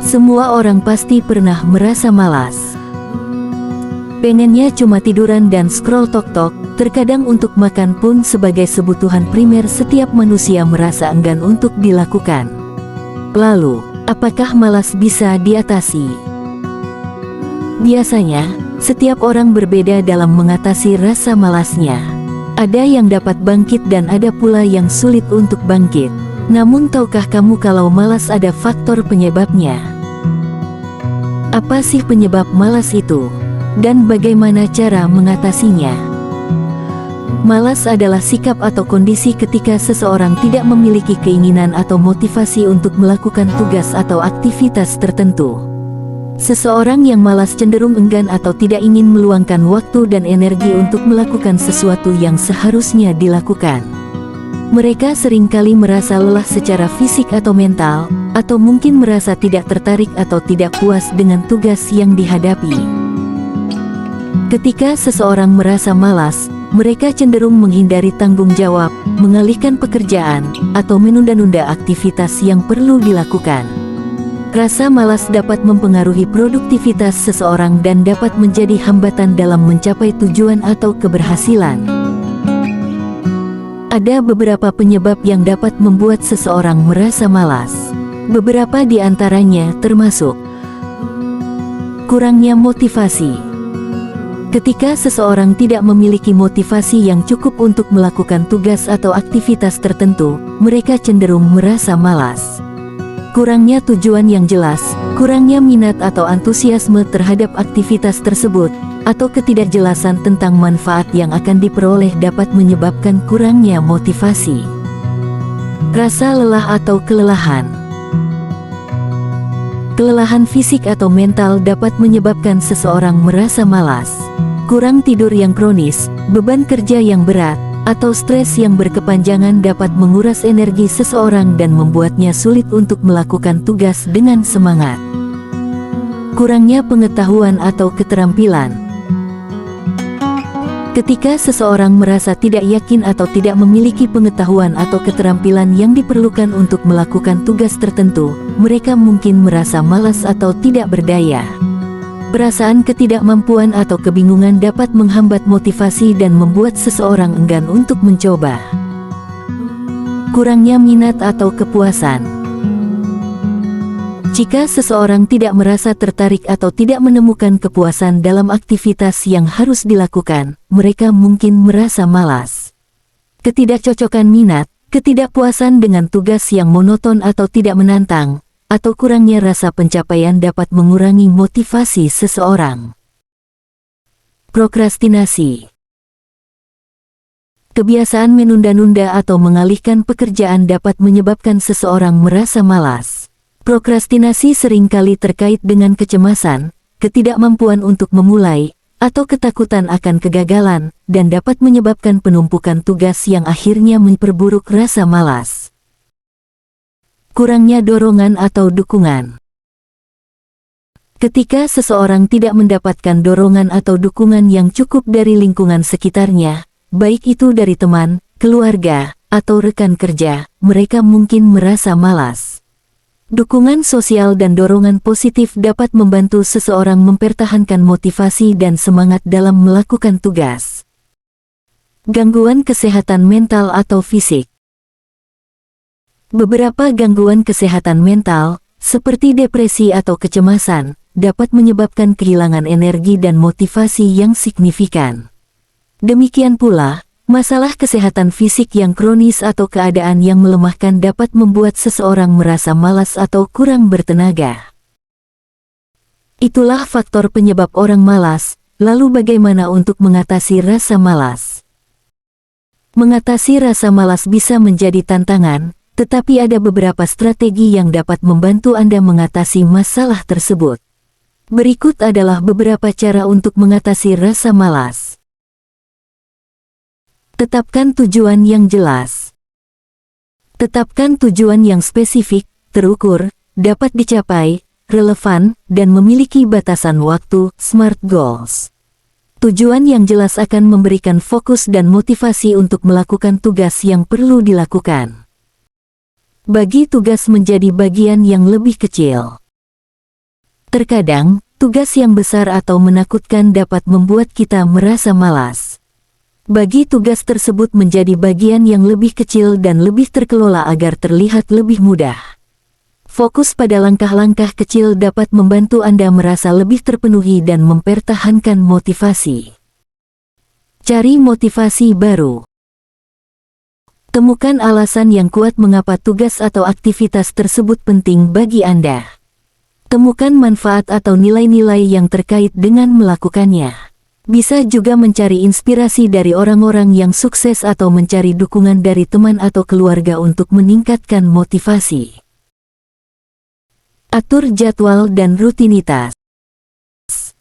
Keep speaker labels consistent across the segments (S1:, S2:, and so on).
S1: Semua orang pasti pernah merasa malas. Pengennya cuma tiduran dan scroll TikTok. Terkadang untuk makan pun sebagai kebutuhan primer setiap manusia merasa enggan untuk dilakukan. Lalu, apakah malas bisa diatasi? Biasanya, setiap orang berbeda dalam mengatasi rasa malasnya. Ada yang dapat bangkit dan ada pula yang sulit untuk bangkit. Namun tahukah kamu kalau malas ada faktor penyebabnya? Apa sih penyebab malas itu? Dan bagaimana cara mengatasinya? Malas adalah sikap atau kondisi ketika seseorang tidak memiliki keinginan atau motivasi untuk melakukan tugas atau aktivitas tertentu. Seseorang yang malas cenderung enggan atau tidak ingin meluangkan waktu dan energi untuk melakukan sesuatu yang seharusnya dilakukan. Mereka seringkali merasa lelah secara fisik atau mental, atau mungkin merasa tidak tertarik atau tidak puas dengan tugas yang dihadapi. Ketika seseorang merasa malas, mereka cenderung menghindari tanggung jawab, mengalihkan pekerjaan, atau menunda-nunda aktivitas yang perlu dilakukan. Rasa malas dapat mempengaruhi produktivitas seseorang dan dapat menjadi hambatan dalam mencapai tujuan atau keberhasilan. Ada beberapa penyebab yang dapat membuat seseorang merasa malas. Beberapa di antaranya termasuk kurangnya motivasi. Ketika seseorang tidak memiliki motivasi yang cukup untuk melakukan tugas atau aktivitas tertentu, mereka cenderung merasa malas. Kurangnya tujuan yang jelas, kurangnya minat atau antusiasme terhadap aktivitas tersebut, atau ketidakjelasan tentang manfaat yang akan diperoleh dapat menyebabkan kurangnya motivasi. Rasa lelah atau kelelahan. Kelelahan fisik atau mental dapat menyebabkan seseorang merasa malas. Kurang tidur yang kronis, beban kerja yang berat, atau stres yang berkepanjangan dapat menguras energi seseorang dan membuatnya sulit untuk melakukan tugas dengan semangat. Kurangnya pengetahuan atau keterampilan. Ketika seseorang merasa tidak yakin atau tidak memiliki pengetahuan atau keterampilan yang diperlukan untuk melakukan tugas tertentu, mereka mungkin merasa malas atau tidak berdaya. Perasaan ketidakmampuan atau kebingungan dapat menghambat motivasi dan membuat seseorang enggan untuk mencoba. Kurangnya minat atau kepuasan. Jika seseorang tidak merasa tertarik atau tidak menemukan kepuasan dalam aktivitas yang harus dilakukan, mereka mungkin merasa malas. Ketidakcocokan minat, ketidakpuasan dengan tugas yang monoton atau tidak menantang, atau kurangnya rasa pencapaian dapat mengurangi motivasi seseorang. Prokrastinasi. Kebiasaan menunda-nunda atau mengalihkan pekerjaan dapat menyebabkan seseorang merasa malas. Prokrastinasi seringkali terkait dengan kecemasan, ketidakmampuan untuk memulai, atau ketakutan akan kegagalan, dan dapat menyebabkan penumpukan tugas yang akhirnya memperburuk rasa malas. Kurangnya dorongan atau dukungan. Ketika seseorang tidak mendapatkan dorongan atau dukungan yang cukup dari lingkungan sekitarnya, baik itu dari teman, keluarga, atau rekan kerja, mereka mungkin merasa malas. Dukungan sosial dan dorongan positif dapat membantu seseorang mempertahankan motivasi dan semangat dalam melakukan tugas. Gangguan kesehatan mental atau fisik. Beberapa gangguan kesehatan mental, seperti depresi atau kecemasan, dapat menyebabkan kehilangan energi dan motivasi yang signifikan. Demikian pula, masalah kesehatan fisik yang kronis atau keadaan yang melemahkan dapat membuat seseorang merasa malas atau kurang bertenaga. Itulah faktor penyebab orang malas. Lalu bagaimana untuk mengatasi rasa malas? Mengatasi rasa malas bisa menjadi tantangan, tetapi ada beberapa strategi yang dapat membantu Anda mengatasi masalah tersebut. Berikut adalah beberapa cara untuk mengatasi rasa malas. Tetapkan tujuan yang jelas. Tetapkan tujuan yang spesifik, terukur, dapat dicapai, relevan, dan memiliki batasan waktu, SMART goals. Tujuan yang jelas akan memberikan fokus dan motivasi untuk melakukan tugas yang perlu dilakukan. Bagi tugas menjadi bagian yang lebih kecil. Terkadang, tugas yang besar atau menakutkan dapat membuat kita merasa malas. Bagi tugas tersebut menjadi bagian yang lebih kecil dan lebih terkelola agar terlihat lebih mudah. Fokus pada langkah-langkah kecil dapat membantu Anda merasa lebih terpenuhi dan mempertahankan motivasi. Cari motivasi baru. Temukan alasan yang kuat mengapa tugas atau aktivitas tersebut penting bagi Anda. Temukan manfaat atau nilai-nilai yang terkait dengan melakukannya. Bisa juga mencari inspirasi dari orang-orang yang sukses atau mencari dukungan dari teman atau keluarga untuk meningkatkan motivasi. Atur jadwal dan rutinitas.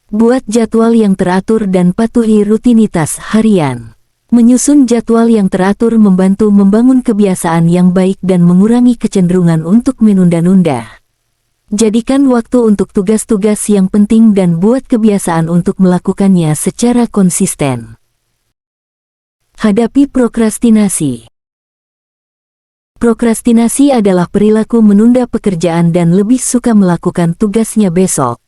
S1: Buat jadwal yang teratur dan patuhi rutinitas harian. Menyusun jadwal yang teratur membantu membangun kebiasaan yang baik dan mengurangi kecenderungan untuk menunda-nunda. Jadikan waktu untuk tugas-tugas yang penting dan buat kebiasaan untuk melakukannya secara konsisten. Hadapi prokrastinasi. Prokrastinasi adalah perilaku menunda pekerjaan dan lebih suka melakukan tugasnya besok.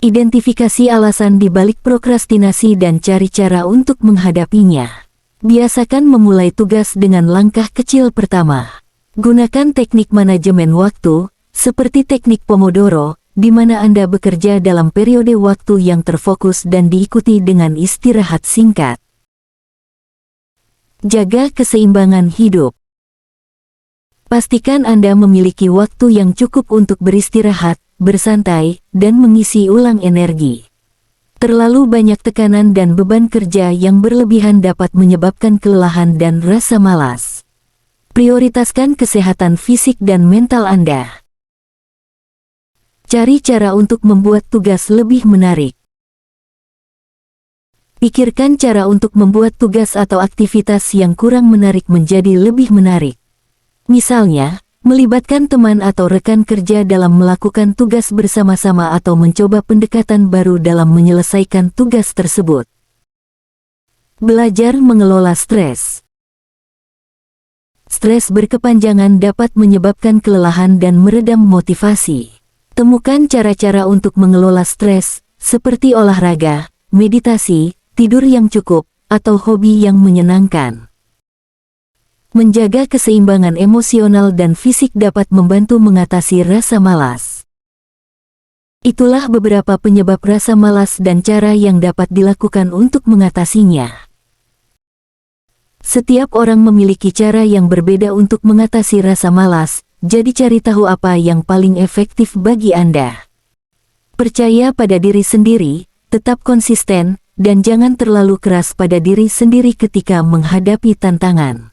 S1: Identifikasi alasan di balik prokrastinasi dan cari cara untuk menghadapinya. Biasakan memulai tugas dengan langkah kecil pertama. Gunakan teknik manajemen waktu, seperti teknik Pomodoro, di mana Anda bekerja dalam periode waktu yang terfokus dan diikuti dengan istirahat singkat. Jaga keseimbangan hidup. Pastikan Anda memiliki waktu yang cukup untuk beristirahat, bersantai, dan mengisi ulang energi. Terlalu banyak tekanan dan beban kerja yang berlebihan dapat menyebabkan kelelahan dan rasa malas. Prioritaskan kesehatan fisik dan mental Anda. Cari cara untuk membuat tugas lebih menarik. Pikirkan cara untuk membuat tugas atau aktivitas yang kurang menarik menjadi lebih menarik. Misalnya, melibatkan teman atau rekan kerja dalam melakukan tugas bersama-sama atau mencoba pendekatan baru dalam menyelesaikan tugas tersebut. Belajar mengelola stres. Stres berkepanjangan dapat menyebabkan kelelahan dan meredam motivasi. Temukan cara-cara untuk mengelola stres, seperti olahraga, meditasi, tidur yang cukup, atau hobi yang menyenangkan. Menjaga keseimbangan emosional dan fisik dapat membantu mengatasi rasa malas. Itulah beberapa penyebab rasa malas dan cara yang dapat dilakukan untuk mengatasinya. Setiap orang memiliki cara yang berbeda untuk mengatasi rasa malas. Jadi cari tahu apa yang paling efektif bagi Anda. Percaya pada diri sendiri, tetap konsisten, dan jangan terlalu keras pada diri sendiri ketika menghadapi tantangan.